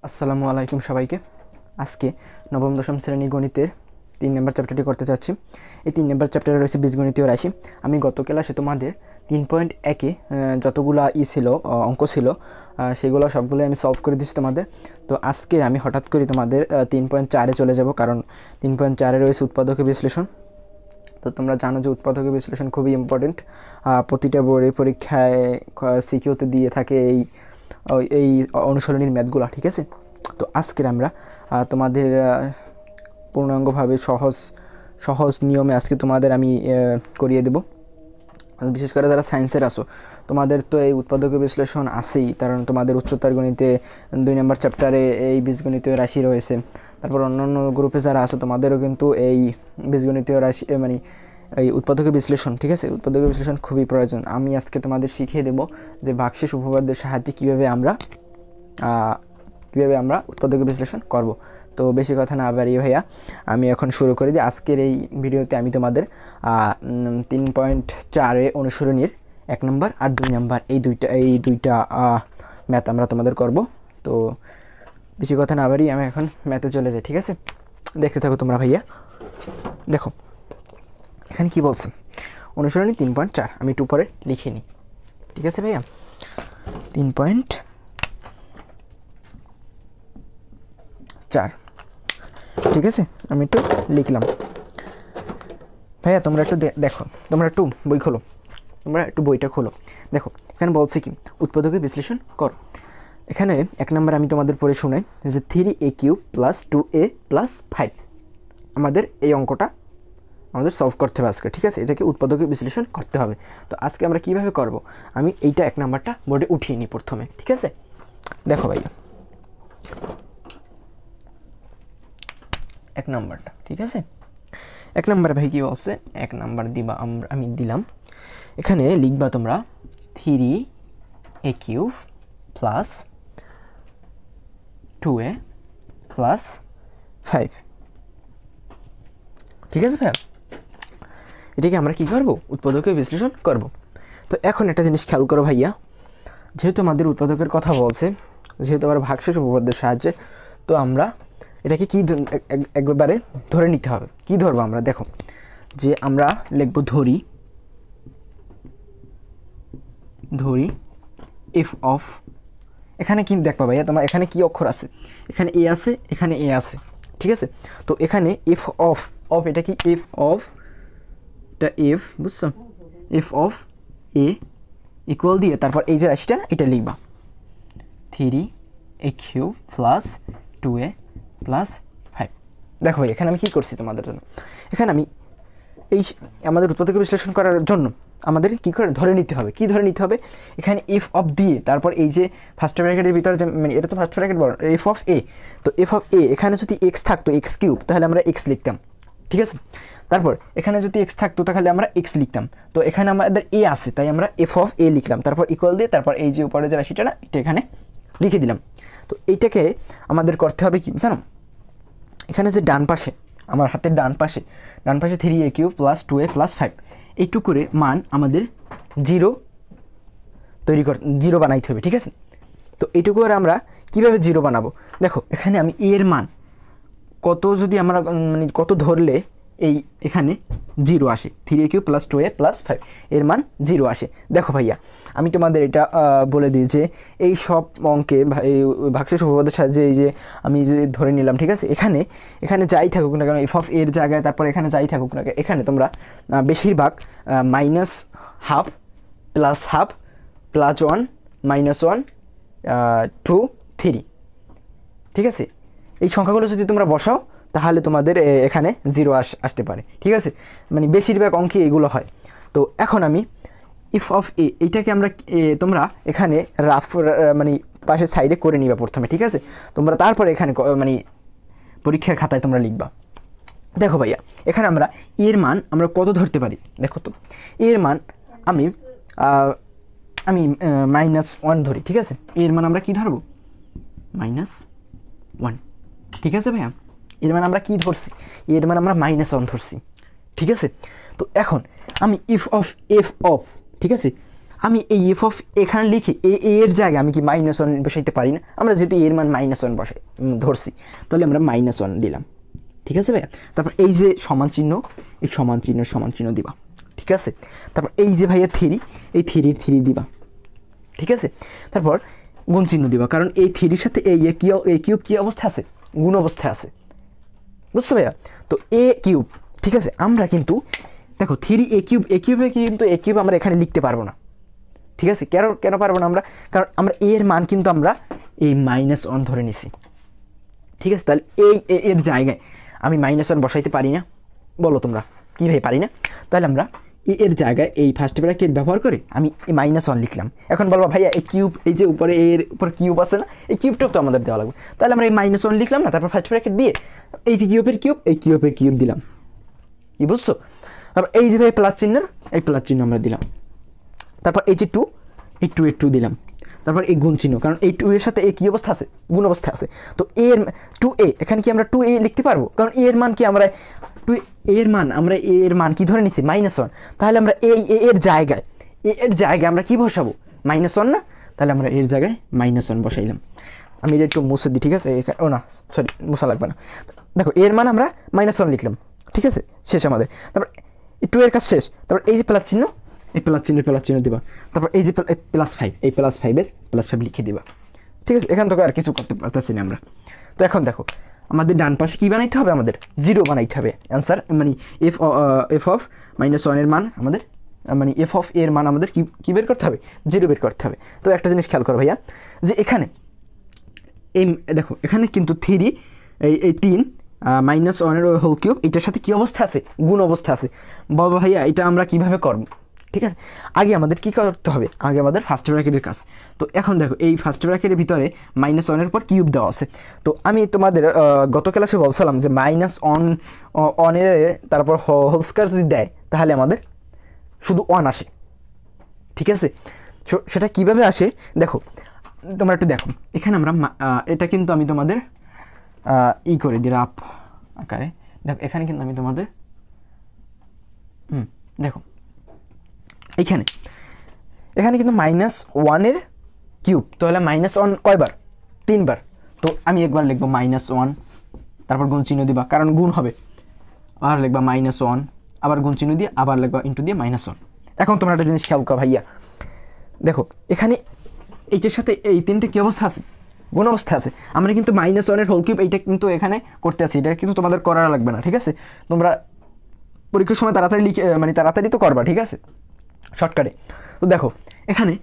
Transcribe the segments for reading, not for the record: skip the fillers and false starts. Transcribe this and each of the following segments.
আসসালামু আলাইকুম সবাইকে। আজকে নবম দশম শ্রেণী গণিতের 3 নম্বর চ্যাপ্টারটি করতে যাচ্ছি। এই 3 নম্বর চ্যাপ্টারে রয়েছে বীজগণিতীয় রাশি। আমি গত ক্লাসে তোমাদের 3.1-এ যতগুলা ছিল অঙ্ক ছিল সেগুলো সবগুলোই আমি সলভ করে দিচ্ছি তোমাদের। তো আজকে আমি হঠাৎ করে তোমাদের 3.4-এ চলে যাব, কারণ 3.4-এ রয়েছে উৎপাদকের বিশ্লেষণ। তো তোমরা জানো যে উৎপাদকের বিশ্লেষণ খুবই ইম্পর্টেন্ট। প্রতিটা বোর্ডের পরীক্ষায় সিকিউতে দিয়ে থাকে এই অনুশীলনীর ম্যাথগুলো, ঠিক আছে। তো আজকের আমরা তোমাদের পূর্ণাঙ্গভাবে সহজ নিয়মে আজকে তোমাদের আমি করিয়ে দেব। বিশেষ করে যারা সায়েন্সের আসো, তোমাদের তো এই উৎপাদকের বিশ্লেষণ আছেই, কারণ তোমাদের উচ্চতর গণিতে 2 নম্বর চ্যাপ্টারে এই বীজগণিতীয় রাশি রয়েছে। তারপর অন্যান্য গ্রুপে যারা আছে তোমাদেরও কিন্তু এই বীজগণিতীয় রাশি মানে এই উৎপাদকের বিশ্লেষণ, ঠিক আছে, উৎপাদকের বিশ্লেষণ খুবই প্রয়োজন। আমি আজকে তোমাদের শিখিয়ে দেব যে ভাগশেষ উপপাদ্যের সাহায্যে কীভাবে আমরা উৎপাদকের বিশ্লেষণ করব। তো বেশি কথা না বাড়িয়ে ভাইয়া আমি এখন শুরু করে দিই। আজকের এই ভিডিওতে আমি তোমাদের 3.4-এ অনুশীলনীর 1 নম্বর আর 2 নম্বর এই দুইটা ম্যাথ আমরা তোমাদের করব। তো বেশি কথা না বাড়িয়ে আমি এখন ম্যাথে চলে যাই, ঠিক আছে। দেখতে থাকো তোমরা ভাইয়া। দেখো এখানে কি বলছে, অনুশীলনী 3.4 আমি একটু উপরে লিখে নিই, ঠিক আছে ভাইয়া। 3.4, ঠিক আছে, আমি একটু লিখলাম। ভাইয়া তোমরা একটু দেখো, তোমরা একটু বই খোলো, তোমরা একটু বইটা খোলো। দেখো এখানে বলছে কি, উৎপাদকের বিশ্লেষণ করো। এখানে 1 নম্বর আমি তোমাদের পড়ে শোনাই যে 3a³ + 2a + 5 আমাদের এই অঙ্কটা আমাদের সলভ করতে হবে আজকে, ঠিক আছে। এটাকে উৎপাদকের বিশ্লেষণ করতে হবে। তো আজকে আমরা কিভাবে করব, আমি এইটা 1 নম্বরটা বোর্ডে উঠিয়ে নিই প্রথমে, ঠিক আছে। দেখো ভাইয়া 1 নম্বরটা, ঠিক আছে। 1 নম্বর ভাই কি বলছে, 1 নম্বর দিবা আমি দিলাম। এখানে লিখবা তোমরা 3a³ + 2a + 5, ঠিক আছে ভাইয়া। এটাকে আমরা কী করব, উৎপাদকের বিশ্লেষণ করব। তো এখন একটা জিনিস খেয়াল করো ভাইয়া, যেহেতু আমাদের উৎপাদকের কথা বলছে, যেহেতু আমরা ভাগশেষ উপপাদ্যের সাহায্যে, তো আমরা এটাকে কি একবারে ধরে নিতে হবে। কি ধরবো আমরা, দেখো যে আমরা লিখব ধরি এফ অফ, এখানে কি দেখবা ভাইয়া তোমার, এখানে কি অক্ষর আছে, এখানে এ আছে, এখানে এ আছে, ঠিক আছে। তো এখানে এফ অফ এটা কি, এফ অফ এটা এফ, বুঝছো, এফ অফ এ ইকুয়াল দিয়ে তারপর এই যে রাশিটা এটা লিখবা 3a³ + 2a + 5। দেখো ভাই এখানে আমি কী করছি তোমাদের জন্য, এখানে আমি এই আমাদের উৎপাদকের বিশ্লেষণ করার জন্য আমাদের কী করে ধরে নিতে হবে, কি ধরে নিতে হবে, এখানে এফ অফ দিয়ে তারপর এই যে ফার্স্ট ব্র্যাকেটের ভিতরে যে মানে এটা তো ফার্স্ট ব্র্যাকেট বলো, এফ অফ এ, তো এফ অফ এ এখানে যদি এক্স থাকতো x³ তাহলে আমরা x লিখতাম, ঠিক আছে। তারপর এখানে যদি এক্স থাকতো তাহলে আমরা এক্স লিখতাম। তো এখানে আমাদের এ আছে তাই আমরা এফ অফ এ লিখলাম, তারপর ইকুয়াল দিয়ে তারপর এই যে উপরে যে রাশিটা না এটা এখানে লিখে দিলাম। তো এইটাকে আমাদের করতে হবে কি জানো, এখানে যে ডান পাশে আমার হাতের ডান পাশে 3a³ + 2a + 5 এইটুকুরে মান আমাদের জিরো বানাইতে হবে, ঠিক আছে। তো এইটুকু আর আমরা কীভাবে জিরো বানাবো, দেখো এখানে আমি এর মান কত যদি আমরা মানে কত ধরলে এই এখানে 0 আসে, 3a³ + 2a + 5 এর মান 0 আসে। দেখো ভাইয়া আমি তোমাদের এটা বলে দিই যে এই সব অঙ্কে ভাগশেষ উপপাদ্যের সাহায্যে এই যে আমি যে ধরে নিলাম, ঠিক আছে, এখানে যাই থাকুক না কেন এফ অফ এর জায়গায়, তারপর এখানে যাই থাকুক না কেন, এখানে তোমরা বেশিরভাগ -½ +½ +1 -1 2 3, ঠিক আছে। এই সংখ্যাগুলো যদি তোমরা বসাও তাহলে তোমাদের এখানে 0 আসতে পারে, ঠিক আছে, মানে বেশিরভাগ অঙ্কে এগুলো হয়। তো এখন আমি ইফ অফ এ এইটাকে আমরা তোমরা এখানে রাফ মানে পাশের সাইডে করে নিবা প্রথমে, ঠিক আছে। তোমরা তারপরে এখানে মানে পরীক্ষার খাতায় তোমরা লিখবা। দেখো ভাইয়া এখানে আমরা এর মান আমরা কত ধরতে পারি, দেখো তো এর মান আমি -1 ধরি, ঠিক আছে। এর মান আমরা কি ধরবো, -1, ঠিক আছে ভাইয়া। এর মানে আমরা কি ধরছি, এর মানে আমরা -1 ধরছি, ঠিক আছে। তো এখন আমি এফ অফ, ঠিক আছে, আমি এই এফ অফ এখানে লিখে এর জায়গায় আমি কি -1 বসাইতে পারি না? আমরা যেহেতু এর মান -1 বসাই ধরছি, তাহলে আমরা -1 দিলাম, ঠিক আছে ভাইয়া। তারপর এই যে সমান চিহ্ন, এই সমান চিহ্ন দিবা, ঠিক আছে। তারপর এই যে ভাইয়া 3, এই 3 দিবা, ঠিক আছে। তারপর গুণ চিহ্ন দিবা, কারণ এই 3-র সাথে এই কিউব কী অবস্থা আছে? গুণ অবস্থায় আছে, বুঝছো ভাইয়া? তো এ কিউব, ঠিক আছে। আমরা কিন্তু দেখো 3 এ কিউবে কিন্তু এ কিউব আমরা এখানে লিখতে পারবো না, ঠিক আছে। কেন পারবো না আমরা? কারণ আমরা এর মান কিন্তু আমরা এই -1 ধরে নিছি, ঠিক আছে। তাহলে এই এর জায়গায় আমি -1 বসাইতে পারি না? বলো তোমরা, কী ভাই পারি না? তাহলে আমরা এর জায়গায় এই ফার্স্ট ব্র্যাকেট ব্যবহার করে আমি -1 লিখলাম। এখন বলবো ভাইয়া এই কিউব, এই যে উপরে এর উপর কিউব আছে না, এই কিউবটাও তো আমাদের দেওয়া লাগবে। তাহলে আমরা এই -1 লিখলাম না, তারপর ফার্স্ট ব্র্যাকেট দিয়ে এই যে কিউবের কিউব দিলাম, কি বুঝছো? তারপর এই যে ভাই প্লাস চিহ্ন, এই প্লাস চিহ্ন আমরা দিলাম। তারপর এই যে 2, এই 2 এর 2 দিলাম। তারপর এই গুণ চিহ্ন, কারণ এই 2 এর সাথে এই কী অবস্থা আছে? গুণ অবস্থায় আছে। তো এর 2a, এখানে কি আমরা 2a লিখতে পারবো? কারণ এর মান কি আমরা এর মান কি ধরে নিছি? -1। তাহলে আমরা এর জায়গায় আমরা কি বসাবো? -1 না? তাহলে আমরা এর জায়গায় -1 বসাইলাম। আমি এটা একটু মুছে দিই, ঠিক আছে। ও না, সরি, মুছা লাগবে না। দেখো এর মান আমরা -1 লিখলাম, ঠিক আছে, শেষ আমাদের। তারপর 2 এর কাজ শেষ। তারপর এই যে প্লাস চিহ্ন, এই প্লাস চিহ্ন দিবা। তারপর এই যে +5, এই +5-এর +5 লিখে দিবা, ঠিক আছে। এখান থেকে আর কিছু করতে পারতেছি না আমরা। তো এখন দেখো আমাদের ডান পাশে কী বানাইতে হবে? আমাদের 0 বানাইতে হবে। অ্যান্সার মানে এফ অফ -1 এর মান আমাদের, মানে এফ অফ এর মান আমাদের কী বের করতে হবে? 0 বের করতে হবে। তো একটা জিনিস খেয়াল করো ভাইয়া, যে এখানে এই দেখো এখানে কিন্তু 3 এই 3 -1 হোল কিউব এটার সাথে কী অবস্থা আছে? গুণ অবস্থা আছে। বাবা ভাইয়া এটা আমরা কিভাবে করব? ঠিক আছে, আগে আমাদের কী করতে হবে? আগে আমাদের ফার্স্ট ব্র্যাকেটের কাজ। তো এখন দেখো এই ফার্স্ট ব্র্যাকেটের ভিতরে -1 পর কিউব দেওয়া আছে। তো আমি তোমাদের গত ক্লাসে বলছিলাম যে -1 তারপর হোল স্কয়ার যদি দেয় তাহলে আমাদের শুধু 1 আসে, ঠিক আছে। সেটা কিভাবে আসে দেখো, তোমরা একটু দেখো এখানে আমরা এটা কিন্তু আমি তোমাদের করে দিই রাফ আকারে। দেখো এখানে কিন্তু আমি তোমাদের দেখো এখানে কিন্তু -1 কিউব, তাহলে -1 কয়বার? 3 বার। তো আমি একবার লিখবো -1, তারপর গুণ চিহ্ন দিবা, কারণ গুণ হবে। আবার লিখবা -1, আবার গুণ চিহ্ন দিয়ে আবার লিখবা ইন্টু দিয়ে -1। এখন তোমরা একটা জিনিস খেয়াল করো ভাইয়া, দেখো এখানে এইটার সাথে এই 3টে কী অবস্থা আছে? গুণ অবস্থা আছে। আমরা কিন্তু -1 হোল কিউব এইটা কিন্তু এখানে করতে আসি, এটা কিন্তু তোমাদের করা লাগবে না, ঠিক আছে। তোমরা পরীক্ষার সময় তাড়াতাড়ি লিখে মানে তাড়াতাড়ি তো করবা, ঠিক আছে, শর্টকাটে। তো দেখো এখানে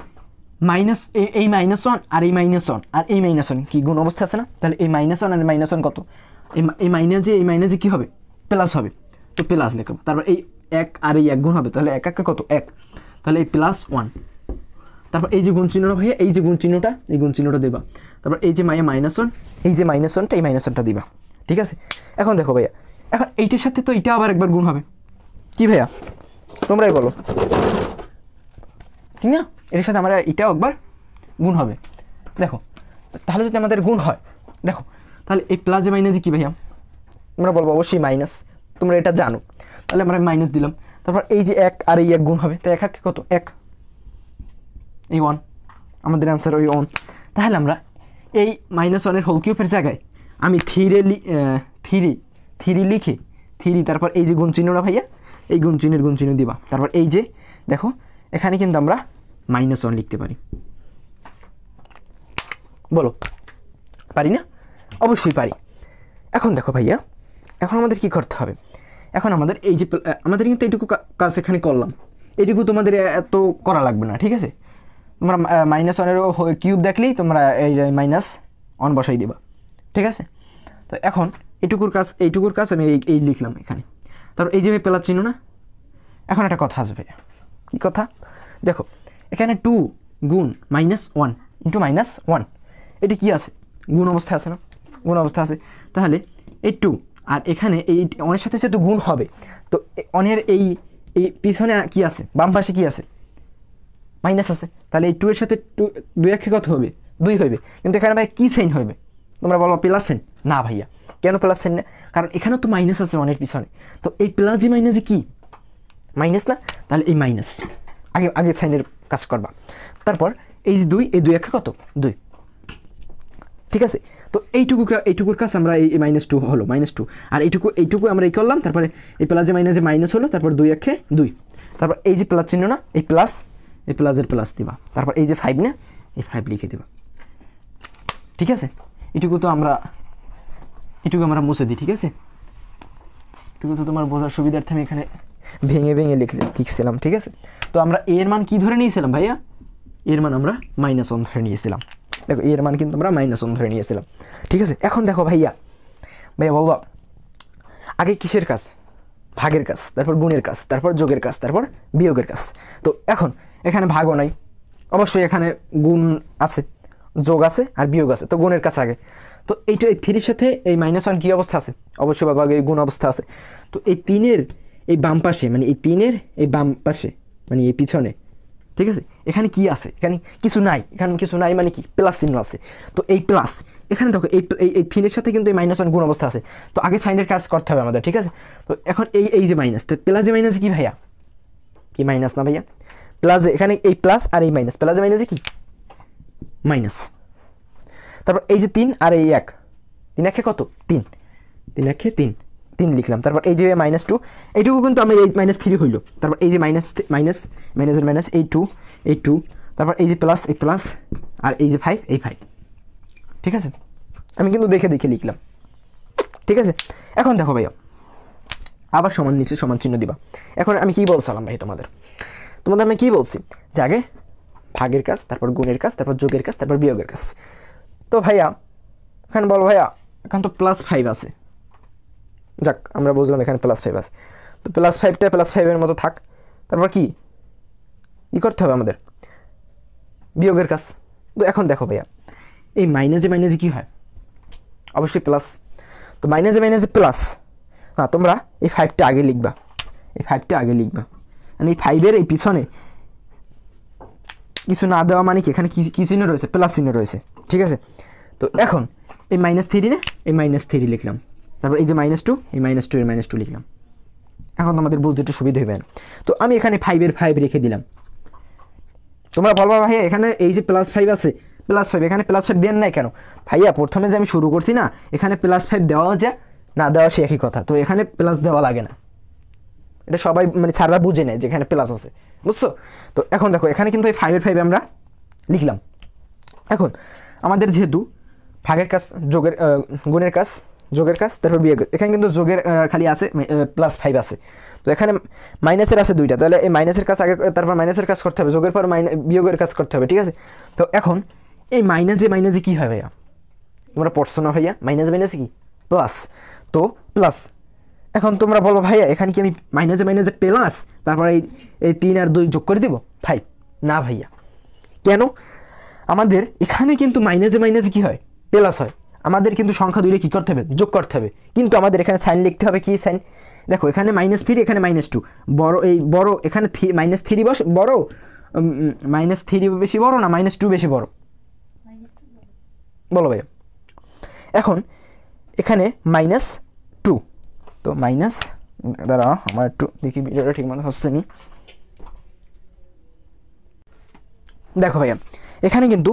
এই -1 আর এই -1 আর এই -1 কি গুণ অবস্থা আছে না? তাহলে এই -1 আর -1 কত? এই মাইনাসে কী হবে? প্লাস হবে। তো প্লাস লিখব। তারপর এই 1 আর এই 1 গুণ হবে, তাহলে 1 1 কত? 1। তাহলে এই +1। তারপর এই যে গুণ চিহ্নটা ভাইয়া, এই যে গুণ চিহ্নটা দেবা। তারপর এই যে -1, এই যে -1টা, এই -1টা দিবা, ঠিক আছে। এখন দেখো ভাইয়া, এখন এইটার সাথে তো এইটা আবার একবার গুণ হবে, কি ভাইয়া তোমরাই বলো, ঠিক না? এর সাথে আমরা এটাও একবার গুণ হবে। দেখো তাহলে যদি আমাদের গুণ হয়, দেখো তাহলে এই প্লাসে মাইনাসে কী ভাইয়া? আমরা বলবো অবশ্যই মাইনাস, তোমরা এটা জানো। তাহলে আমরা মাইনাস দিলাম। তারপর এই যে 1 আর এই 1 গুণ হবে, তাই 1 1 কত? 1, এই 1, আমাদের অ্যান্সার ওই 1। তাহলে আমরা এই -1 হোল কিউবের জায়গায় আমি 3 লিখে 3, তারপর এই যে গুণ চিহ্নটা ভাইয়া, এই গুণ চিহ্ন দিবা। তারপর এই যে দেখো এখানে কিন্তু আমরা -1 লিখতে পারি, বলো পারি না? অবশ্যই পারি। এখন দেখো ভাইয়া, এখন আমাদের কি করতে হবে? এখন আমাদের এই যে আমাদের কিন্তু এইটুকু কাজ এখানে করলাম, এইটুকু তোমাদের এত করা লাগবে না, ঠিক আছে। তোমরা -1 কিউব দেখলেই তোমরা এই -1 বসাই দিবা, ঠিক আছে। তো এখন এইটুকুর কাজ আমি এই লিখলাম এখানে। তারপর এই যে প্লাস চিহ্ন না, এখন একটা কথা আসবে। কী কথা? দেখো এখানে 2 গুণ -1 ইন্টু -1, এটি কি আছে? গুণ অবস্থা আছে না? গুণ অবস্থা আছে। তাহলে এই 2 আর এখানে এই অনের সাথে যেহেতু গুণ হবে, তো অনের এই পিছনে কি আছে? বাম পাশে কি আছে? মাইনাস আছে। তাহলে এই 2 এর সাথে 2 একে কত হবে? 2 হবে। কিন্তু এখানে ভাই কী সাইন হবে? তোমরা বলো প্লাস সাইন। না ভাইয়া, কেন প্লাস সাইন না? কারণ এখানেও তো মাইনাস আছে অনের পিছনে। তো এই প্লাস যে মাইনাসে কি? মাইনাস না? তাহলে এই মাইনাস, আগে আগে সাইনের কাজ করবা। তারপর এই যে 2, এই 2 একে কত 2, ঠিক আছে। তো এইটুকুর কাজ আমরা এই -2 হলো -2, আর এইটুকু আমরা এই করলাম। তারপরে এই প্লাস যে মাইনাস হলো, তারপর 2 একে 2, তারপর এই যে প্লাস চিহ্ন না, এই প্লাসের প্লাস দিবা, তারপর এই যে 5 না, এই 5 লিখে দিবা, ঠিক আছে। এটুকু আমরা মুছে দিই, ঠিক আছে। এটুকু তো তোমার বোঝার সুবিধার্থে আমি এখানে ভেঙে লিখছিলাম, ঠিক আছে। তো আমরা এর মান কি ধরে নিয়েছিলাম ভাইয়া? এর মান আমরা -1 ধরে নিয়েছিলাম। দেখো এর মান কিন্তু আমরা -1 ধরে নিয়েছিলাম, ঠিক আছে। এখন দেখো ভাইয়া বলবো আগে কিসের কাজ? ভাগের কাজ, তারপর গুণের কাজ, তারপর যোগের কাজ, তারপর বিয়োগের কাজ। তো এখন এখানে ভাগও নাই, অবশ্যই এখানে গুণ আছে, যোগ আছে, আর বিয়োগ আছে। তো গুণের কাজ আগে। তো এইটা এই 3-এর সাথে এই -1 কী অবস্থা আছে? অবশ্যই আগে গুণ অবস্থা আছে। তো এই 3-এর এই বাম পাশে, মানে এই 3-এর এই বাম পাশে, মানে এই পিছনে, ঠিক আছে, এখানে কি আছে? এখানে কিছু নাই। এখানে কিছু নাই মানে কি? প্লাস চিহ্ন আছে। তো এই প্লাস, এখানে দেখো এই 3-এর সাথে কিন্তু এই -1 গুণ অবস্থা আছে। তো আগে সাইনের কাজ করতে হবে আমাদের, ঠিক আছে। তো এখন এই যে মাইনাস, তো প্লাসে মাইনাসে কি ভাইয়া? কি মাইনাস না ভাইয়া? প্লাসে এখানে এই প্লাস আর এই মাইনাস, প্লাসে মাইনাসে কি? মাইনাস। তারপর এই যে 3 আর এই 1, 3 একে কত? 3, 3 একে 3 লিখলাম। তারপর এই যে -2, এইটুকু কিন্তু আমি এই -3 হইল। তারপর এই যে মাইনাসের মাইনাস, এই 2, তারপর এই যে প্লাস, এই প্লাস, আর এই যে 5, এই 5, ঠিক আছে। আমি কিন্তু দেখে লিখলাম, ঠিক আছে। এখন দেখো ভাইয়া আবার সমান নিচে সমান চিহ্ন দিবা। এখন আমি কি বলছিলাম ভাই তোমাদের আমি কি বলছি? যে আগে ভাগের কাজ, তারপর গুণের কাজ, তারপর যোগের কাজ, তারপর বিয়োগের কাজ। তো ভাইয়া এখানে বলো ভাইয়া, এখন তো +5 আছে। যাক, আমরা বুঝলাম এখানে +5 আছে। তো +5টা +5-এর মতো থাক। তারপর কি করতে হবে আমাদের? বিয়োগের কাজ। তো এখন দেখো ভাইয়া, এই মাইনাসে কি হয়? অবশ্যই প্লাস। তো মাইনাসে প্লাস না, তোমরা এই 5টা আগে লিখবা, মানে এই 5-এর এই পিছনে কিছু না দেওয়া মানে কি? এখানে কি চিহ্ন রয়েছে? প্লাস চিহ্ন রয়েছে, ঠিক আছে। তো এখন এই -3 না, এই -3 লিখলাম। তারপর এই যে -2, এই -2 এর -2 লিখলাম। এখন তোমাদের বুঝতে একটু সুবিধা হবে। তো আমি এখানে 5-এর 5 রেখে দিলাম। তোমরা বলবা ভাইয়া এখানে এই যে +5 আছে, +5, এখানে +5 দেন নাই কেন? ভাইয়া প্রথমে যে আমি শুরু করছি না, এখানে +5 দেওয়া যা না দেওয়া সে একই কথা। তো এখানে প্লাস দেওয়া লাগে না, এটা সবাই মানে ছাড়া বুঝে নেয় যে এখানে প্লাস আছে, বুঝছো? তো এখন দেখো এখানে কিন্তু এই 5-এর 5 আমরা লিখলাম। এখন আমাদের যেহেতু ভাগের কাজ, গুণের কাজ, যোগের কাজ, তারপর বিয়োগের, এখানে কিন্তু যোগের খালি আছে +5 আছে। তো এখানে মাইনাসের আছে 2টা, তাহলে এই মাইনাসের কাজ আগে, তারপর মাইনাসের কাজ করতে হবে, যোগের পর বিয়োগের কাজ করতে হবে, ঠিক আছে। তো এখন এই মাইনাসে কি হয় ভাইয়া? তোমরা পড়ছো না ভাইয়া? মাইনাসে কি? প্লাস। তো প্লাস। এখন তোমরা বলো ভাইয়া এখানে কি আমি মাইনাসে প্লাস, তারপর এই 3 আর 2 যোগ করে দেব 5? না ভাইয়া। কেন? আমাদের এখানে কিন্তু মাইনাসে কি হয়? প্লাস হয়। আমাদের কিন্তু সংখ্যা 2 কী করতে হবে? যোগ করতে হবে। কিন্তু আমাদের এখানে সাইন লিখতে হবে। কি সাইন? দেখো এখানে -3, এখানে -2, বড় এখানে -3 বড়, -3 বেশি বড় না -2 বেশি বড়? বলো ভাইয়া। এখন এখানে -2, তো মাইনাস, দাঁড়া আমার একটু দেখি ভিডিওটা ঠিক মতো হচ্ছে নি। দেখো ভাইয়া এখানে কিন্তু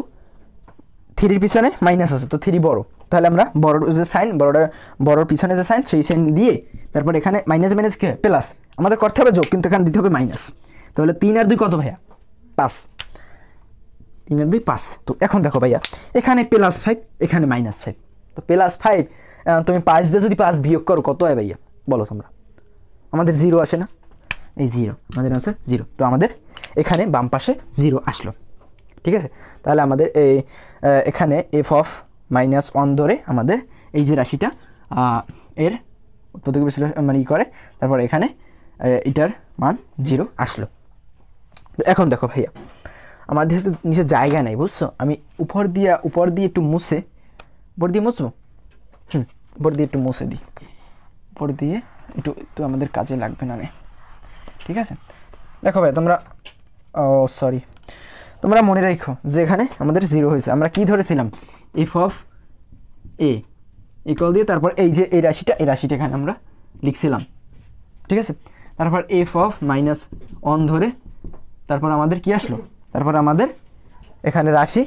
3-এর পিছনে মাইনাস আছে, তো 3 বড়, তাহলে আমরা বড় যে সাইন, বড়র পিছনে যে সাইন, সেই সাইন দিয়ে তারপর এখানে মাইনাস কি হয়? প্লাস। আমাদের করতে হবে যোগ, কিন্তু এখানে দিতে হবে মাইনাস। তাহলে 3 আর 2 কত ভাইয়া? 5। 3 আর 2 5। তো এখন দেখো ভাইয়া এখানে +5, এখানে -5। তো +5 তুমি 5 দিয়ে যদি 5 বিয়োগ করো কত হয় ভাইয়া? বলো তোমরা। আমাদের 0 আসে না? এই 0, আমাদের আছে 0। তো আমাদের এখানে বাম পাশে 0 আসলো, ঠিক আছে। তাহলে আমাদের এখানে f(-1) ধরে আমাদের এই যে রাশিটা এর উৎপাদক বিশ্লেষণ মানে করে, তারপর এখানে এটার মান 0 আসলো। তো এখন দেখো ভাইয়া আমাদের তো নিচে জায়গা নেই, বুঝছো? আমি উপর দিয়ে একটু মুছে, উপর দিয়ে মুছবো, উপর দিয়ে একটু মুছে দিই, উপর দিয়ে একটু আমাদের কাজে লাগবে না, ঠিক আছে। দেখো ভাই সরি, তোমরা মনে রাখো যে এখানে আমাদের 0 হয়েছে। আমরা কি ধরেছিলাম? f(a) ইকুয়াল দিয়ে তারপর এই যে এই রাশিটা এখানে আমরা লিখছিলাম, ঠিক আছে। তারপর f(-1) ধরে তারপর আমাদের কি আসলো, তারপর আমাদের এখানে রাশি,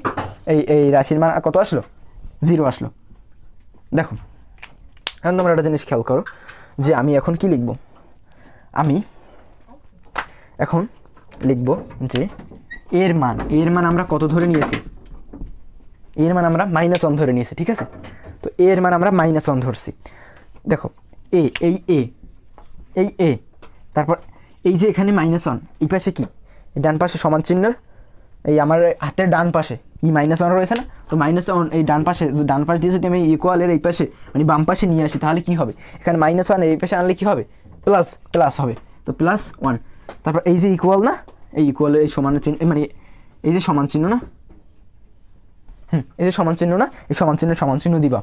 এই রাশির মান কত আসলো, 0 আসলো। দেখো এখন তোমরা একটা জিনিস খেয়াল করো যে আমি এখন কি লিখব, আমি এখন লিখব যে এর মান আমরা কত ধরে নিয়েছি, এর মান আমরা -1 ধরে নিয়েছি, ঠিক আছে। তো এর মান আমরা -1 ধরছি। দেখো এই এ তারপর এই যে এখানে -1, এই পাশে কি, ডান পাশে সমান চিহ্নের এই আমার হাতের ডান পাশে কি -1 রয়েছে না, তো -1 এই ডান পাশ দিয়ে যদি আমি ইকুয়ালের এই পাশে মানে বাম পাশে নিয়ে আসি তাহলে কি হবে, এখানে -1 এই পাশে আনলে কি হবে, প্লাস হবে, তো +1। তারপর এই যে ইকুয়াল না, এই ইকুয়াল এই সমান চিহ্ন মানে এই যে সমান চিহ্ন না, এই যে সমান চিহ্ন না, এই সমান চিহ্ন দিবা।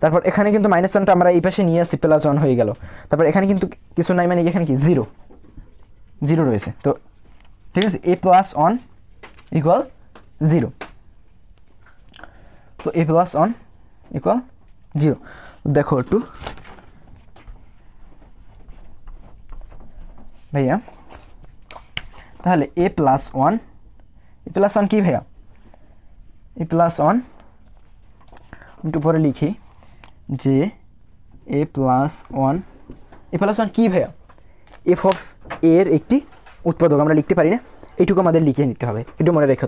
তারপর এখানে কিন্তু -1টা আমরা এই পাশে নিয়ে আসি, +1 হয়ে গেল। তারপর এখানে কিন্তু কিছু নাই, মানে এখানে কি 0 রয়েছে, তো ঠিক আছে, a+1 = 0, তো a+1 = 0। দেখো একটু ভাইয়া, তাহলে a+1 কি ভাইয়া, a+1 একটু পরে লিখি যে a+1 কি ভাইয়া, f অফ a এর একটি উৎপাদক। আমরা লিখতে পারি না, এইটুকু আমাদের লিখে নিতে হবে, একটু মনে রেখে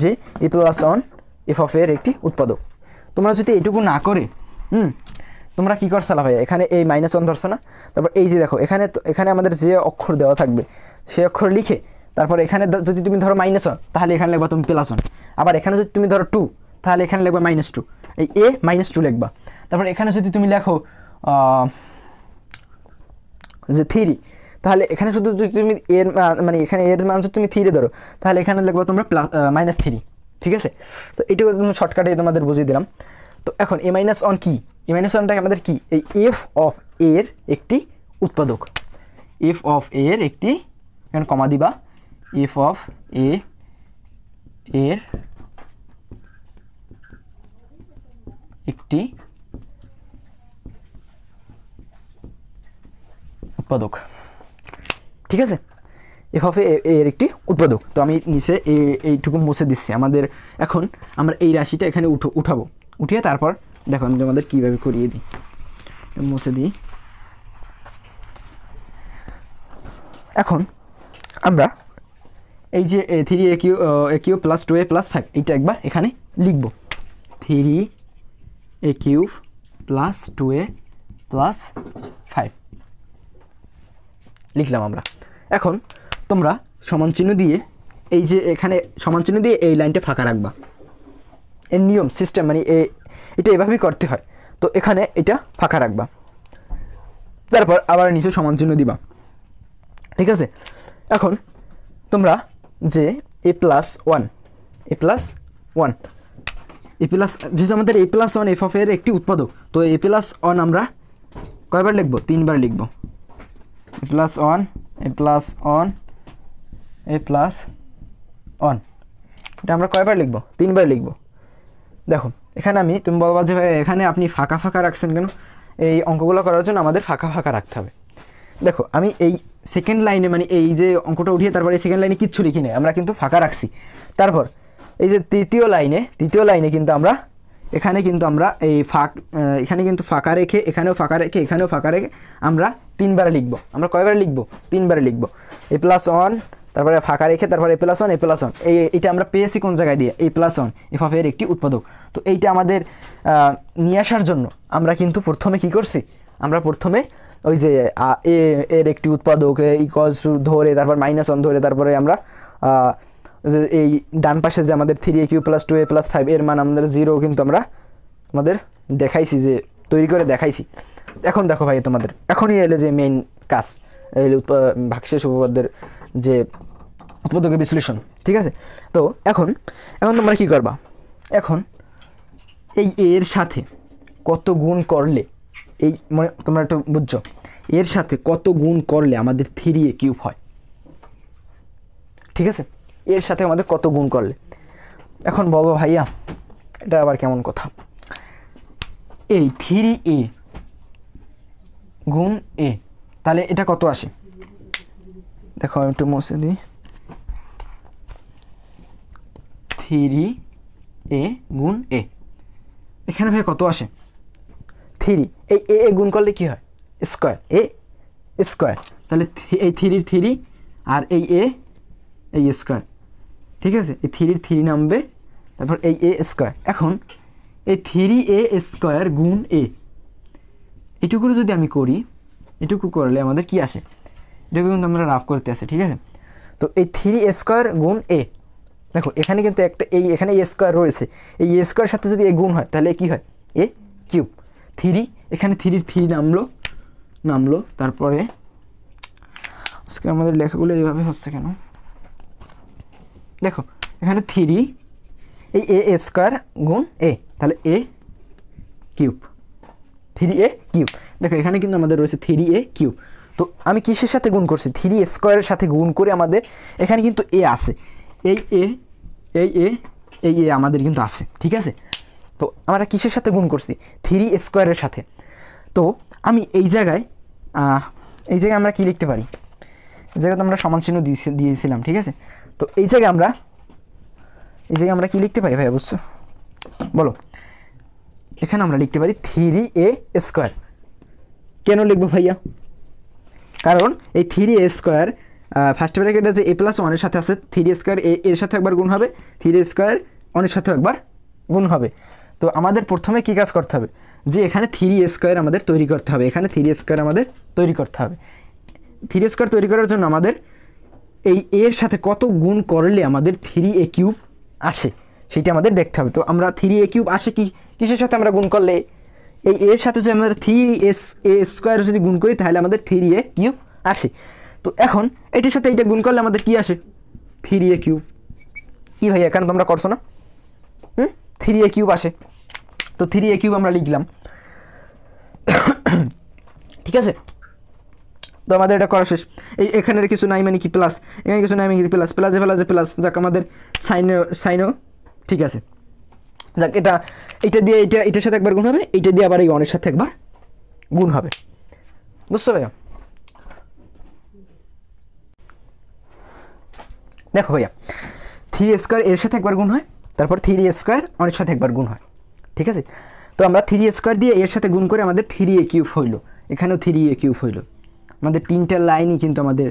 যে a+1 f অফ a এর একটি উৎপাদক। তোমরা যদি এইটুকু না করে তোমরা কী করছালা ভাইয়া, এখানে এই -1 ধরছো না, তারপর এই যে দেখো এখানে আমাদের যে অক্ষর দেওয়া থাকবে সেই অক্ষর লিখে তারপর এখানে যদি তুমি ধরো -1 তাহলে এখানে লিখবা তুমি +1, আবার এখানে যদি তুমি ধরো 2 তাহলে এখানে লিখবা -2, এই a -2 লিখবা। তারপর এখানে যদি তুমি লেখো যে 3, তাহলে এখানে শুধু যদি তুমি এর মানে এখানে এর মান যদি তুমি 3 ধরো তাহলে এখানে লিখবা তোমরা -3, ঠিক আছে। তো এইটুকু তুমি শর্টকাটে তোমাদের বুঝিয়ে দিলাম। তো এখন a-1 কি, a-1টা আমাদের কি, এই f অফ a এর একটি উৎপাদক, f অফ a এর একটি, এখানে কমা দিবা, f অফ a এর একটি উৎপাদক, ঠিক আছে, f অফ a এর একটি উৎপাদক। তো আমি নিচে এইটুকু মুছে দিচ্ছি। আমাদের এখন আমরা এই রাশিটা এখানে উঠাবো, উঠিয়ে তারপর দেখো আমি তোমাদের কীভাবে করিয়ে দিই, মুছে দিই। এখন আমরা এই যে 3a³ + 2a + 5 এইটা একবার এখানে লিখব, 3a³ + 2a + 5 লিখলাম আমরা। এখন তোমরা সমান চিহ্ন দিয়ে এই যে এখানে সমান চিহ্ন দিয়ে এই লাইনটা ফাঁকা রাখবা, এর নিয়ম সিস্টেম মানে এটা এভাবেই করতে হয়। তো এখানে এটা ফাঁকা রাখবা, তারপর আবার নিচে সমান চিহ্ন দিবা, ঠিক আছে। এখন তোমরা যে a+1 যেহেতু আমাদের a+1 f অফ এর একটি উৎপাদক, তো a+1 আমরা কয়বার লিখব, 3বার লিখব, a+1 এটা আমরা কয়বার লিখব, 3বার লিখব। দেখো এখানে তুমি বলবা যে এখানে আপনি ফাঁকা রাখছেন কেন, এই অঙ্কগুলো করার জন্য আমাদের ফাঁকা রাখতে হবে। দেখো আমি এই সেকেন্ড লাইনে মানে এই যে অঙ্কটা উঠিয়ে তারপর এই সেকেন্ড লাইনে কিচ্ছু লিখি না, আমরা কিন্তু ফাঁকা রাখছি। তারপর এই যে তৃতীয় লাইনে কিন্তু আমরা এখানে কিন্তু আমরা এই এখানে কিন্তু ফাঁকা রেখে এখানেও ফাঁকা রেখে আমরা 3বার লিখব। আমরা কয়বার লিখব, 3বার লিখব, a+1 তারপরে ফাঁকা রেখে তারপরে a+1 এইটা আমরা পেয়েছি কোন জায়গায় দিয়ে, a+1 f অফ এর একটি উৎপাদক। তো এইটা আমাদের নিয়ে আসার জন্য আমরা কিন্তু প্রথমে কি করছি, আমরা প্রথমে ওই যে এর একটি উৎপাদক = ধরে তারপর -1 ধরে তারপরে আমরা যে এই ডান পাশে যে আমাদের 3a³ + 2a + 5 এর মান আমাদের 0 কিন্তু আমরা আমাদের দেখাইছি, যে তৈরি করে দেখাইছি। এখন দেখো ভাই তোমাদের এখনই এলে যে মেইন কাজ, ভাগশেষ উপপাদ্যের যে উৎপাদকের বিশ্লেষণ, ঠিক আছে। তো এখন তোমরা কি করবা, এখন এই এর সাথে কত গুণ করলে, এই মানে তোমরা একটু বুঝছো, এর সাথে কত গুণ করলে আমাদের 3a³ হয়, ঠিক আছে, এর সাথে আমাদের কত গুণ করলে। এখন বলবো ভাইয়া এটা আবার কেমন কথা, এই 3a গুণ a, তাহলে এটা কত আসে, দেখো আমি একটু মুছে দিই, 3a গুণ a, এখানে ভাই কত আসে 3, এই a গুণ করলে কি হয় স্কোয়ার a স্কোয়ার, তাহলে এই 3 3 আর এই a এই স্কোয়ার, ঠিক আছে, এই 3 3 নামবে, তারপর এই a স্কোয়ার। এখন এই 3a স্কোয়ার গুণ a, এটুকু যদি আমি করি, এটুকু করলে আমাদের কি আসে, এটুকু কিন্তু আমরা রাফ করতে আসে, ঠিক আছে। তো এই 3a স্কোয়ার গুণ a, দেখো এখানে কিন্তু একটা এখানে a স্কোয়ার রয়েছে, এই a স্কোয়ার সাথে যদি a গুণ হয় তাহলে কি হয় a কিউব। 3 এখানে 3 3 নামলো, তারপরে আজকে আমাদের লেখাগুলো এইভাবে হচ্ছে কেন, দেখো এখানে 3 এই a স্কোয়ার গুণ a, তাহলে a কিউব, 3a কিউব। দেখো এখানে কিন্তু আমাদের রয়েছে 3a কিউব। তো আমি কিসের সাথে গুণ করছি, 3 স্কোয়ারের সাথে গুণ করে আমাদের এখানে কিন্তু a আছে, এই a আমাদের কিন্তু আছে, ঠিক আছে। তো আমরা কিসের সাথে গুণ করছি, 3 স্কোয়ারের সাথে। তো আমি এই জায়গায় আমরা কি লিখতে পারি, এই জায়গাতে আমরা সমান চিহ্ন দিয়েছিলাম, ঠিক আছে। তো এই জায়গায় আমরা কি লিখতে পারি ভাই, অবশ্য বলো, এখানে আমরা লিখতে পারি 3a স্কোয়ার। কেন লিখবো ভাইয়া, কারণ এই 3a স্কোয়ার ফার্স্ট ব্র্যাকেটে যে a প্লাস 1 এর সাথে আছে, 3 স্কোয়ার এর সাথে একবার গুণ হবে, 3 স্কোয়ার 1 এর সাথে একবার গুণ হবে। তো আমাদের প্রথমে কি কাজ করতে হবে, যে এখানে 3 স্কোয়ার আমাদের তৈরি করতে হবে, এখানে 3 স্কোয়ার আমাদের তৈরি করতে হবে। 3 স্কোয়ার তৈরি করার জন্য আমাদের এই এর সাথে কত গুণ করলে আমাদের 3a কিউব আসে সেটা আমাদের দেখতে হবে। তো আমরা 3a কিউব আসে কিসের সাথে আমরা গুণ করলে, এই এর সাথে যদি আমরা 3a স্কোয়ার যদি গুণ করি তাহলে আমাদের 3a কিউব আসে। তো এখন এটার সাথে এইটা গুণ করলে আমাদের কি আসে 3a কিউব। কি ভাই এখানে তোমরা করছো না, 3a কিউব আসে। তো 3a কিউব আমরা লিখলাম, ঠিক আছে। তো আমাদের এটা করা শেষ। এখানের কিছু নাই মানে কি প্লাস, এখানে কিছু নাই মানে কি প্লাস, প্লাস, যাক আমাদের সাইনও ঠিক আছে, যাক এটা দিয়ে এটার সাথে একবার গুণ হবে, এইটা দিয়ে আবার এই অনের সাথে একবার গুণ হবে, বুঝছো ভাইয়া। দেখো ভাইয়া 3 স্কোয়ার এর সাথে একবার গুণ হয়, তারপর 3 স্কোয়ার অনের সাথে একবার গুণ হয়, ঠিক আছে। তো আমরা 3 স্কোয়ার দিয়ে এর সাথে গুণ করে আমাদের 3a কিউব হইলো, এখানেও 3a কিউব হইলো। আমাদের তিনটা লাইনই কিন্তু আমাদের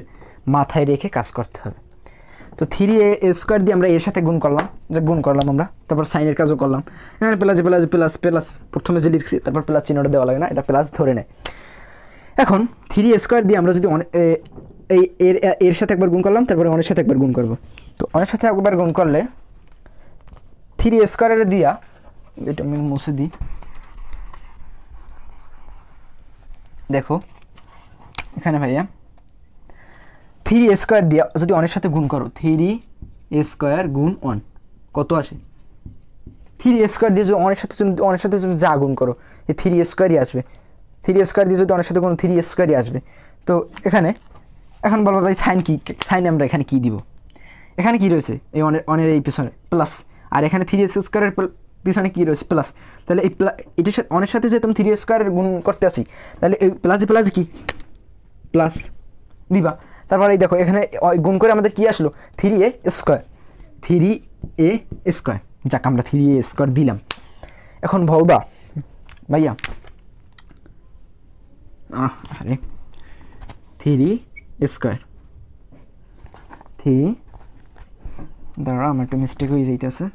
মাথায় রেখে কাজ করতে হবে। তো 3a স্কোয়ার দিয়ে আমরা এর সাথে গুণ করলাম আমরা, তারপর সাইনের কাজও করলাম। এখানে প্লাস প্রথমে যে লিখছি তারপর প্লাস চিহ্নটা দেওয়া লাগে না, এটা প্লাস ধরে নেয়। এখন 3 স্কোয়ার দিয়ে আমরা যদি এর সাথে একবার গুণ করলাম, তারপরে অনের সাথে একবার গুণ করব। তো অনের সাথে একবার গুণ করলে 3 স্কোয়ারের দিয়া, এটা আমি মুছে দিই, দেখো এখানে ভাইয়া 3 স্কোয়ার দিয়ে যদি অনের সাথে গুণ করো, 3 স্কোয়ার গুণ 1 কত আসে, 3 স্কোয়ার দিয়ে যদি অনের সাথে তুমি যা গুণ করো এই 3 স্কোয়ারই আসবে। 3 স্কোয়ার দিয়ে যদি অনের সাথে গুণ 3 স্কোয়ারই আসবে। তো এখন বলবো ভাই সাইন আমরা এখানে কি দিব, এখানে কি রয়েছে এই অনের এই পিছনে প্লাস, আর এখানে 3 স্কোয়ারের পিছনে কি রয়েছে প্লাস। তাহলে এই এটার সাথে অনের সাথে যে তুমি 3 স্কোয়ারের গুণ করতে আসি, তাহলে এই প্লাস কি প্লাস দিবা। তারপরে এই দেখো এখানে গুণ করে আমাদের কি আসলো 3a স্কোয়ার, যাক আমরা 3a স্কোয়ার দিলাম। এখন বলবা ভাইয়া আরে 3 স্কোয়ার, দাঁড়া আমার একটা মিস্টেক হয়ে যাইতেছে,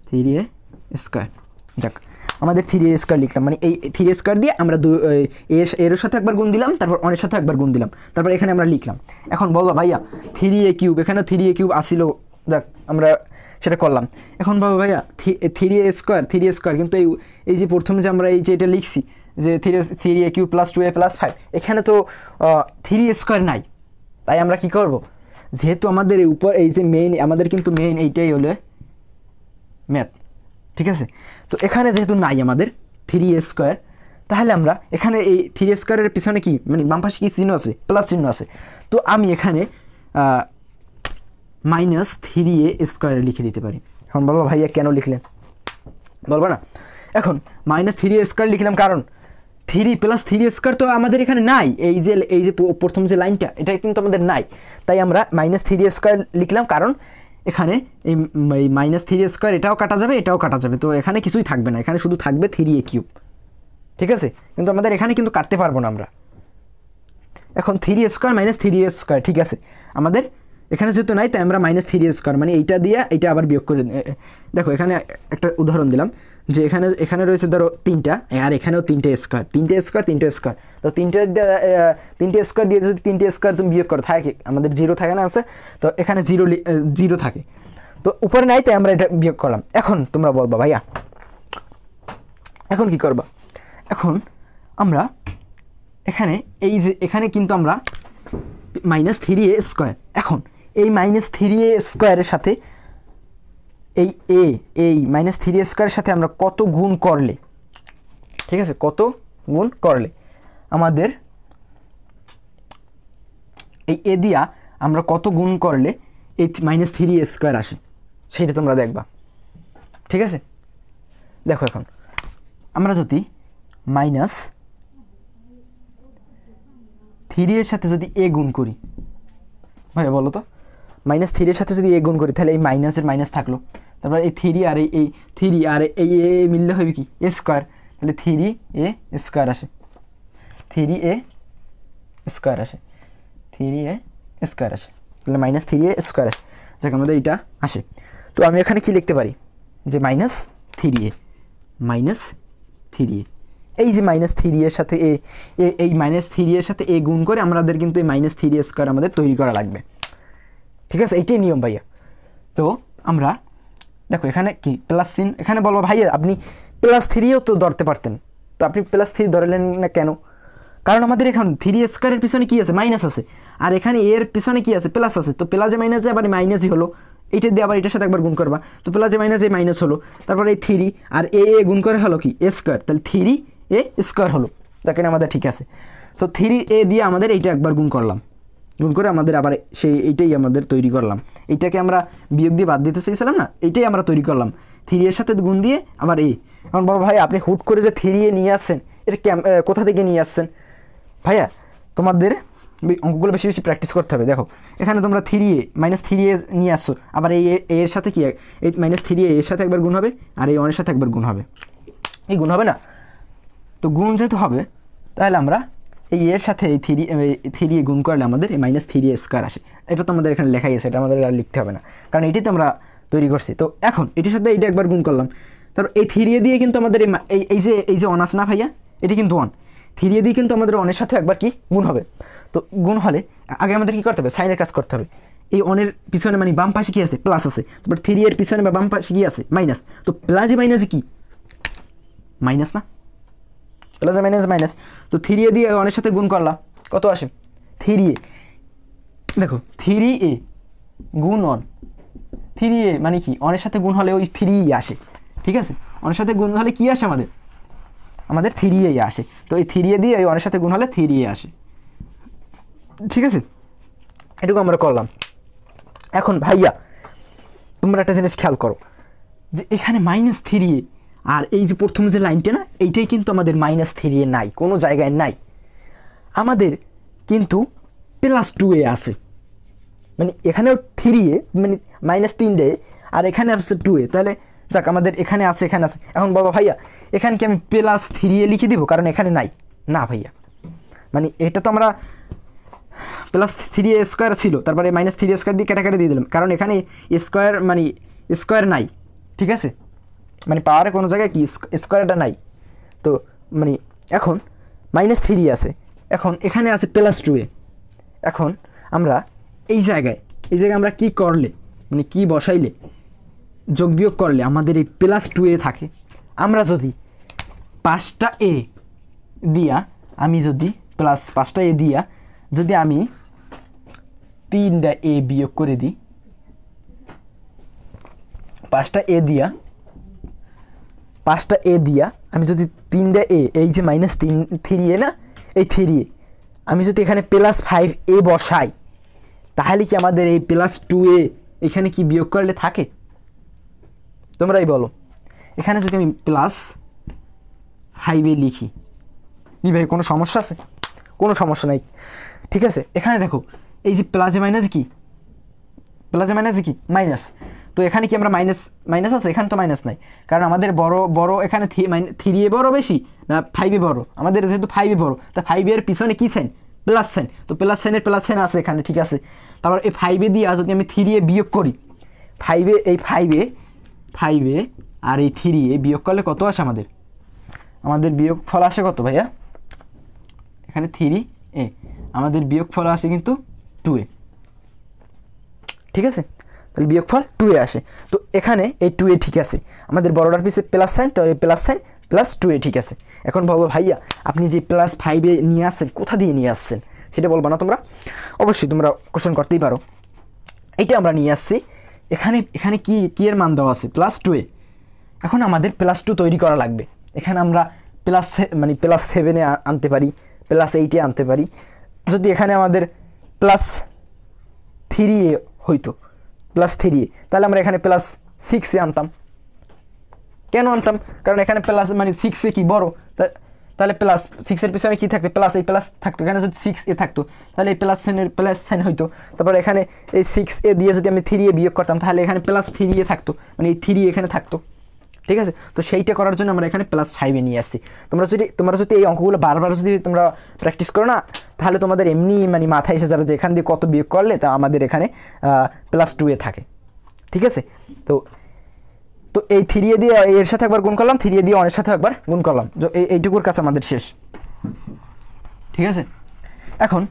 3a স্কোয়ার, যাক আমাদের 3a স্কোয়ার লিখলাম, মানে এই 3 স্কোয়ার দিয়ে আমরা এর সাথে একবার গুণ দিলাম, তারপর অনের সাথে একবার গুণ দিলাম, তারপর এখানে আমরা লিখলাম। এখন বলবো ভাইয়া 3a কিউব, এখানে 3a কিউব আসিল, যাক আমরা সেটা করলাম। এখন বলবো ভাইয়া 3a স্কোয়ার, কিন্তু এই যে প্রথমে যে আমরা এই যে এটা লিখছি যে 3a cube plus 2a plus 5, এখানে তো 3 স্কোয়ার নাই। তাই আমরা কি করব, যেহেতু আমাদের উপর এই যে মেইন, আমাদের কিন্তু মেইন এইটাই হলো ম্যাথ, ঠিক আছে। তো এখানে যেহেতু নাই আমাদের 3a স্কোয়ার, তাহলে আমরা এখানে এই 3 স্কোয়ারের পিছনে কি মানে বাম পাশে কি চিহ্ন আছে, প্লাস চিহ্ন আছে। তো আমি এখানে -3a স্কোয়ার লিখে দিতে পারি। এখন বলবো ভাইয়া কেন লিখলেন, বলবো না। এখন -3a স্কোয়ার লিখলাম কারণ 3 + 3 স্কোয়ার তো আমাদের এখানে নাই, এই যে প্রথম যে লাইনটা এটা কিন্তু আমাদের নাই, তাই আমরা -3a স্কোয়ার লিখলাম। কারণ এখানে এই মাইনাস থ্রি স্কোয়ার এটাও কাটা যাবে, এটাও কাটা যাবে, তো এখানে কিছুই থাকবে না, এখানে শুধু থাকবে থ্রি এ কিউব। ঠিক আছে, কিন্তু আমাদের এখানে কিন্তু কাটতে পারবো না আমরা। এখন three square minus three square, ঠিক আছে, আমাদের এখানে যেহেতু নাই তাই আমরা মাইনাস থ্রি স্কোয়ার মানে এইটা দিয়ে এইটা আবার বিয়োগ করে দেখো এখানে একটা উদাহরণ দিলাম যে এখানে রয়েছে ধরো তিনটা, আর এখানেও তিনটে স্কোয়ার, তো তিনটে স্কোয়ার দিয়ে যদি তিনটে স্কোয়ার তুমি বিয়োগ করো থাকে আমাদের জিরো থাকে না আছে, তো এখানে জিরো থাকে, তো উপরে নাই তাই আমরা এটা বিয়োগ করলাম। এখন তোমরা বলবা ভাইয়া এখন কি করবা, এখন আমরা এখানে কিন্তু আমরা মাইনাস থ্রি এ স্কোয়ার, এখন এই মাইনাস থ্রি এ স্কোয়ারের সাথে এই মাইনাস থ্রি এ স্কোয়ারের সাথে আমরা কত গুণ করলে, ঠিক আছে, কত গুণ করলে আমাদের এই এ দিয়া আমরা কত গুণ করলে এই মাইনাস থ্রি এ স্কোয়ার আসে সেটা তোমরা দেখবা। ঠিক আছে, দেখো এখন আমরা যদি মাইনাস থ্রি এর সাথে যদি এ গুণ করি, ভাইয়া বলো তো, মাইনাস থ্রি এর সাথে যদি এ গুণ করি তাহলে এই মাইনাসের মাইনাস থাকলো, তারপর এই থ্রি আর এই থ্রি আর এই এ মিললে হবে কি এ স্কোয়ার, তাহলে থ্রি এ স্কোয়ার আসে, থ্রি এ স্কোয়ার আসে, থ্রি এ স্কোয়ার আসে, তাহলে মাইনাস থ্রি এ স্কোয়ার আসে, যাকে আমাদের এইটা আসে। তো আমি এখানে কি লিখতে পারি যে মাইনাস থ্রি এ এই যে মাইনাস থ্রি এর সাথে এই মাইনাস থ্রি এর সাথে এ গুণ করে আমাদের কিন্তু এই মাইনাস থ্রি স্কোয়ার আমাদের তৈরি করা লাগবে। ঠিক আছে, এইটাই নিয়ম ভাইয়া। তো আমরা দেখো এখানে কি প্লাস চিহ্ন, এখানে বলবো ভাইয়া আপনি প্লাস থ্রিও তো ধরতে পারতেন, তো আপনি প্লাস থ্রি ধরলেন না কেন? কারণ আমাদের এখন থ্রি স্কোয়ারের পিছনে কি আছে মাইনাস আছে, আর এখানে এর পিছনে কি আছে প্লাস আছে, তো প্লাসে মাইনাসে আবার মাইনাসই হলো, এইটা দিয়ে আবার এটার সাথে একবার গুণ করবা, তো প্লাসে মাইনাসে মাইনাস হলো, তারপরে এই থ্রি আর এ গুণ করে হলো কি এ স্কোয়ার, তাহলে থ্রি এ স্কোয়ার হলো, দেখেন আমাদের ঠিক আছে। তো থ্রি এ দিয়ে আমাদের এইটা একবার গুণ করলাম, গুণ করে আমাদের আবার এইটাই আমাদের তৈরি করলাম, এইটাকে আমরা বিয়োগ দিয়ে বাদ দিতে চাইছিলাম না, এইটাই আমরা তৈরি করলাম থ্রি এর সাথে গুণ দিয়ে আবার এখন বাবা ভাই আপনি হুট করে যে থ্রি এ নিয়ে আসছেন, এটা কোথা থেকে নিয়ে আসছেন ভাইয়া? তোমাদের অঙ্কগুলো বেশি বেশি প্র্যাকটিস করতে হবে। দেখো এখানে তোমরা থ্রি এ মাইনাস থ্রি এ নিয়ে আসছো, আবার এর সাথে কি এই মাইনাস থ্রি এর সাথে একবার গুণ হবে, আর এই ওয়ানের সাথে একবার গুণ হবে, এই গুণ হবে না, তো গুণ যেহেতু হবে তাহলে আমরা এই এর সাথে এই থ্রি এ গুণ করলে আমাদের এই মাইনাস থ্রি এ স্কোয়ার আসে। এটা তো আমাদের এখানে লেখাই আছে, এটা আমাদের আর লিখতে হবে না, কারণ এটি তো আমরা তৈরি করছি। তো এখন এটির সাথে এইটা একবার গুণ করলাম, তারপর এই থ্রি এ দিয়ে কিন্তু আমাদের এই যে ওয়ান আছে না ভাইয়া, এটি কিন্তু ওয়ান, থ্রি এ দিয়ে কিন্তু আমাদের ওয়ানের সাথে একবার কি গুণ হবে। তো গুণ হলে আগে আমাদের কী করতে হবে, সাইনের কাজ করতে হবে। এই ওয়ানের পিছনে মানে বাম পাশে কী আছে প্লাস আছে, তারপর থ্রি এর পিছনে বা বাম পাশে কী আছে মাইনাস, তো প্লাসে মাইনাসে কি মাইনাস না, প্লাস মাইনাস মাইনাস, তো থ্রি এ দিয়ে ওয়ানের সাথে গুণ করলাম কত আসে থ্রি এ, দেখো থ্রি এ গুণ ওয়ান, থ্রি এ মানে কি ওয়ানের সাথে গুণ হলে ওই থ্রি আসে। ঠিক আছে, ওয়ানের সাথে গুণ হলে কি আসে আমাদের থ্রি এ আসে, তো এই থ্রি এ দিয়ে ওই ওয়ানের সাথে গুণ হলে থ্রি এ আসে। ঠিক আছে, এটুকু আমরা করলাম। এখন ভাইয়া তোমরা একটা জিনিস খেয়াল করো যে এখানে মাইনাস থ্রি এ আর এই যে প্রথম যে লাইনটা না, এইটাই কিন্তু আমাদের মাইনাস থ্রি এ নাই, কোনো জায়গায় নাই, আমাদের কিন্তু প্লাস টু এ আছে, মানে এখানেও থ্রি এ মানে মাইনাস তিনটে আর এখানে আসছে টু এ, তাহলে যাক আমাদের এখানে আছে এখানে আছে। এখন বাবা ভাইয়া এখানে কি আমি প্লাস থ্রি এ লিখে দিব কারণ এখানে নাই না ভাইয়া, মানে এটা তো আমরা প্লাস থ্রি এ স্কোয়ার ছিল, তারপরে মাইনাস থ্রি স্কোয়ার দিয়ে কেটে দিয়ে দিলাম, কারণ এখানে স্কোয়ার মানে স্কোয়ার নাই। ঠিক আছে, মানে পাওয়ারে কোনো জায়গায় কি স্কোয়ারটা নাই, তো মানে এখন মাইনাস থ্রি আছে, এখন এখানে আছে প্লাস টু এ। এখন আমরা এই জায়গায় আমরা কি করলে মানে কি বসাইলে যোগ বিয়োগ করলে আমাদের এই প্লাস টু এ থাকে, আমরা যদি পাঁচটা এ দিয়া আমি যদি প্লাস পাঁচটা এ দিয়া যদি আমি তিনটা এ বিয়োগ করে দিই, পাঁচটা এ দিয়া আমি যদি তিনটা এ এই যে মাইনাস থ্রি এ না, এই থ্রি এ আমি যদি এখানে প্লাস ফাইভ এ বসাই, তাহলে কি আমাদের এই প্লাস টু এ এখানে কি বিয়োগ করলে থাকে? তোমরাই বলো। এখানে যদি আমি প্লাস ফাইভ এ লিখি নি ভাই কোনো সমস্যা আছে? কোনো সমস্যা নাই। ঠিক আছে, এখানে দেখো এই যে প্লাসে মাইনাস কি প্লাসে মাইনাসে কি মাইনাস। তো এখানে কি আমরা মাইনাস মাইনাস আছে, এখানে তো মাইনাস নাই, কারণ আমাদের বড় এখানে 3 বড় বেশি না 5 বড়, আমাদের যেহেতু 5 বড়, তা 5 এর পিছনে কি সাইন, প্লাস সাইন, তো প্লাস সাইনের প্লাস সাইন আছে এখানে, ঠিক আছে। তারপর এই 5 দিয়ে যদি আমি 3 বিয়োগ করি, 5 এই 5 আর এই 3 বিয়োগ করলে কত আসে আমাদের বিয়োগ ফল আসে কত ভাইয়া, এখানে 3 আমাদের বিয়োগ ফল আসে কিন্তু 2 ঠিক আছে। তাহলে বিয়োগফল 2 আসে। তো এখানে এই 2 ঠিক আছে, আমাদের বড়টার পিছে প্লাস সাইন, তো এই প্লাস সাইন প্লাস 2 ঠিক আছে। এখন বলবো ভাইয়া আপনি যে প্লাস 5 নিয়ে আসছেন কোথা দিয়ে নিয়ে আসছেন সেটা বলবো না তোমরা, অবশ্যই তোমরা কোশ্চেন করতেই পারো। এইটা আমরা নিয়ে আসছি, এখানে কি এর মান দেওয়া আছে প্লাস 2, এখন আমাদের প্লাস 2 তৈরি করা লাগবে। এখানে আমরা প্লাস 7 আনতে পারি, প্লাস 8 আনতে পারি। যদি এখানে আমাদের প্লাস 3 হইতো, প্লাস 3 তাহলে আমরা এখানে প্লাস 6 আনতাম। কেন আনতাম, কারণ এখানে প্লাস 6 কি বড়, তাহলে প্লাস 6 পিছনে কি থাকতো, প্লাস এই প্লাস থাকতো। এখানে যদি 6 থাকতো তাহলে এই প্লাস সাইন হইতো। তারপর এখানে এই 6 দিয়ে যদি আমি 3 বিয়োগ করতাম তাহলে এখানে প্লাস 3 থাকতো, এই 3 এখানে থাকতো, ঠিক আছে। তো সেইটা করার জন্য আমরা এখানে প্লাস 5 নিয়ে আসছি। তোমরা যদি এই অঙ্কগুলো বারবার যদি তোমরা প্র্যাকটিস করো না, তাহলে তোমাদের এমনি মাথায় এসে যাবে যে এখান দিয়ে কত বিয়োগ করলে তা আমাদের এখানে প্লাস 2 থাকে, ঠিক আছে। তো এই 3 দিয়ে এর সাথে একবার গুণ করলাম, 3 দিয়ে 1 এর সাথে একবার গুণ করলাম, এইটুকুর কাছে আমাদের শেষ, ঠিক আছে। এখন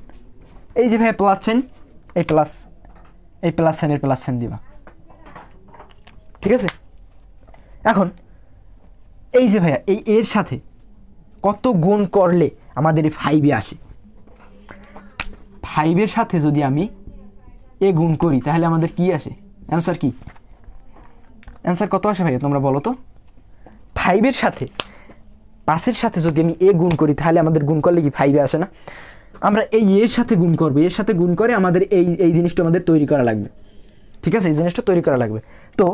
এই যে ভাই প্লাস সাইন, এই প্লাস সাইনের প্লাস সাইন দিবা, ঠিক আছে। এখন এই যে ভাইয়া এই এর সাথে কত গুণ করলে আমাদের এই 5 আসে, 5 সাথে যদি আমি গুণ করি তাহলে আমাদের কি আসে, অ্যান্সার কি, অ্যান্সার কত আসে ভাইয়া তোমরা বলো তো। 5 সাথে 5 সাথে যদি আমি গুণ করি তাহলে আমাদের গুণ করলে কি 5 আসে না। আমরা এই এর সাথে গুণ করবো, এর সাথে গুণ করে আমাদের এই জিনিসটা আমাদের তৈরি করা লাগবে, ঠিক আছে, এই জিনিসটা তৈরি করা লাগবে। তো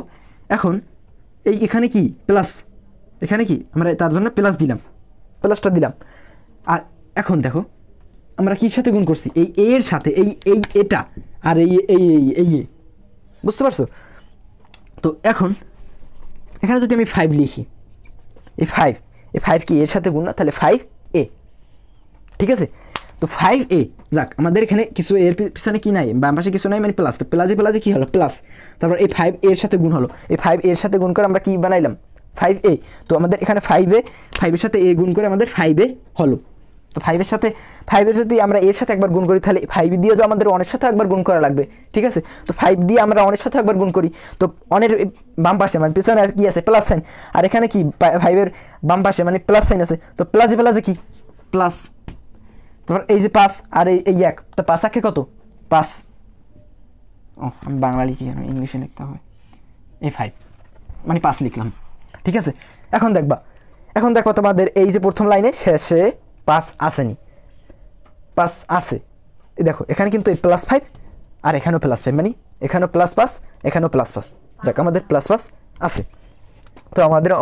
এখন এখানে কি প্লাস, এখানে কি আমরা তার জন্য প্লাসটা দিলাম। আর এখন দেখো আমরা কির সাথে গুণ করছি, এই এর সাথে এটা আর এই বুঝতে পারছো। তো এখন এখানে যদি আমি 5 লিখি, এই 5 কি এর সাথে গুণ না, তাহলে 5 ঠিক আছে। তো 5 যাক, আমাদের এখানে কিছু এর পিছনে কি নাই, বাম পাশে কিছু নাই, প্লাস, তো প্লাসে কি হলো প্লাস, তারপর এই 5 এর সাথে গুণ হলো, এই 5 এর সাথে গুণ করে আমরা কি বানাইলাম 5 তো আমাদের এখানে 5 এর সাথে গুণ করে আমাদের 5 হলো। তো 5 যদি আমরা এর সাথে একবার গুণ করি তাহলে 5 দিয়ে যে আমাদের 1 এর সাথে একবার গুণ করা লাগবে, ঠিক আছে। তো 5 দিয়ে আমরা 1 এর সাথে একবার গুণ করি, তো 1 এর বাম পাশে পিছনে কি আছে প্লাস সাইন, আর এখানে কি 5 এর বাম পাশে প্লাস সাইন আছে, তো প্লাসে কি প্লাস, তারপর এই যে 5 আর এই 1, তো 5 আঁকে কত 5, আমি বাংলা লিখি ইংলিশে লিখতে হবে, এই 5 5 লিখলাম, ঠিক আছে। এখন দেখবা তোমাদের এই যে প্রথম লাইনে শেষে 5 আসেনি, 5 আছে, দেখো এখানে কিন্তু এই +5 আর এখানেও +5, এখানেও +5 এখানেও +5, দেখ আমাদের +5 আছে। তো আমাদের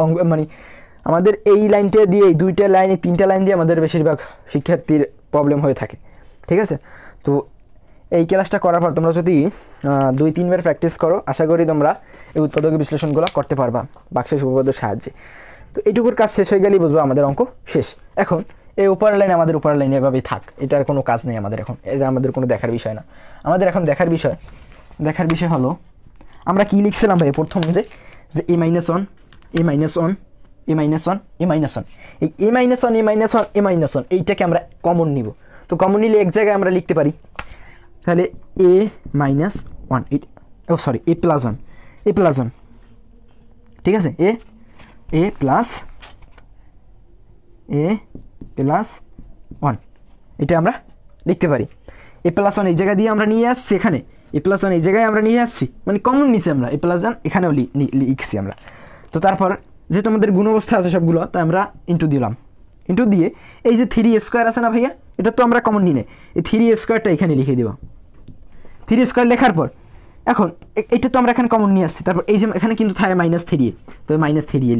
আমাদের এই লাইনটা দিয়ে এই 2টা লাইন, এই 3টা লাইন দিয়ে আমাদের বেশিরভাগ শিক্ষার্থীর প্রবলেম হয়ে থাকে, ঠিক আছে। তো এই ক্লাসটা করার পর তোমরা যদি 2-3 বার প্র্যাকটিস করো, আশা করি তোমরা এই উৎপাদক বিশ্লেষণগুলো করতে পারবা বাক্সের উপপাদ্যের সাহায্যে। তো এইটুকুর কাজ শেষ হয়ে গেলেই বুঝবো আমাদের অঙ্ক শেষ। এখন এই উপরের লাইনে আমাদের উপরের লাইনে এভাবেই থাক, এটার কোনো কাজ নেই আমাদের এখন, এটা আমাদের কোনো দেখার বিষয় না। আমাদের এখন দেখার বিষয় হলো আমরা কি লিখছিলাম ভাই প্রথম, যে a - 1 a - 1 a - 1 a - 1, এই a - 1 a - 1 a - 1 এইটাকে আমরা কমন নিব। তো কমন নিলে এক জায়গায় আমরা লিখতে পারি, তাহলে a - 1 a + 1 ঠিক আছে, a + 1 এটা আমরা লিখতে পারি। a + 1 এই জায়গা দিয়ে আমরা নিয়ে আসছি, এখানে a + 1 এই জায়গায় আমরা নিয়ে আসছি, কমন নিছি আমরা, a + 1 এখানেও লিখছি আমরা। তো তারপর যেহেতু আমাদের গুণ অবস্থা আছে সবগুলো, তাই আমরা ইন্টু দিলাম, ইন্টু দিয়ে এই যে 3² আছে না ভাইয়া, এটা তো আমরা কমন নিই, এই 3² এখানে লিখে দেবো। 3² লেখার পর এখন এটা তো আমরা এখানে কমন নিয়ে আসছি, তারপর এই যে এখানে কিন্তু থাকে -3, তো -3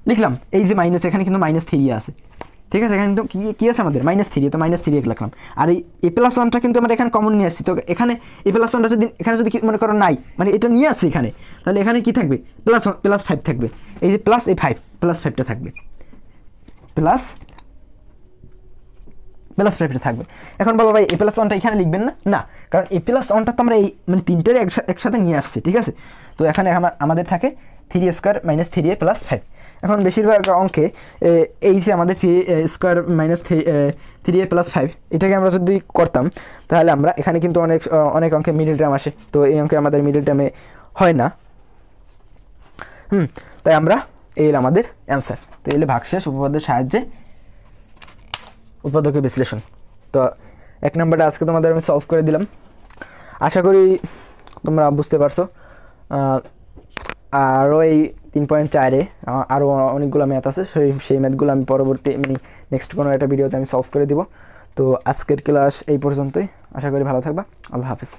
লিখলাম, এই যে মাইনাস এখানে কিন্তু -3 আছে, ঠিক আছে, এখানে কিন্তু কী আছে আমাদের -3, তো -3 লিখলাম। আর এই a+1টা কিন্তু আমরা এখানে কমন নিয়ে আসছি, তো এখানে a+1টা যদি এখানে যদি মনে করো নাই, মানে এটা নিয়ে আসছি এখানে, তাহলে এখানে কি থাকবে, +5 থাকবে। এই যে প্লাস এই 5 +5টা থাকবে, +5টা থাকবে। এখন বলো ভাই a+1টা এখানে লিখবেন না, না, কারণ a+1টা তো আমরা এই মানে তিনটের একসাথে নিয়ে আসছি, ঠিক আছে। তো এখানে আমাদের থাকে 3a² - 3a + 5। এখন বেশিরভাগ অঙ্কে এই যে আমাদের 3a² - 3a + 5 এটাকে আমরা যদি করতাম, তাহলে আমরা এখানে কিন্তু অনেক অঙ্কে মিডল টার্ম আসে, তো এই অঙ্কে আমাদের মিডল টার্মে হয় না। তাই আমরা এই আমাদের অ্যান্সার। তো এলে ভাগশেষ উপপাদ্যের সাহায্যে উৎপাদকের বিশ্লেষণ। তো 1 নম্বরটা আজকে তোমাদের আমি সলভ করে দিলাম, আশা করি তোমরা বুঝতে পারছো। আরও এই 3.4-এ আরও অনেকগুলো ম্যাথ আছে, সেই ম্যাথগুলো আমি পরবর্তী মানে নেক্সট কোনো একটা ভিডিওতে আমি সলভ করে দিব। তো আজকের ক্লাস এই পর্যন্তই, আশা করি ভালো থাকবা। আল্লাহ হাফেজ।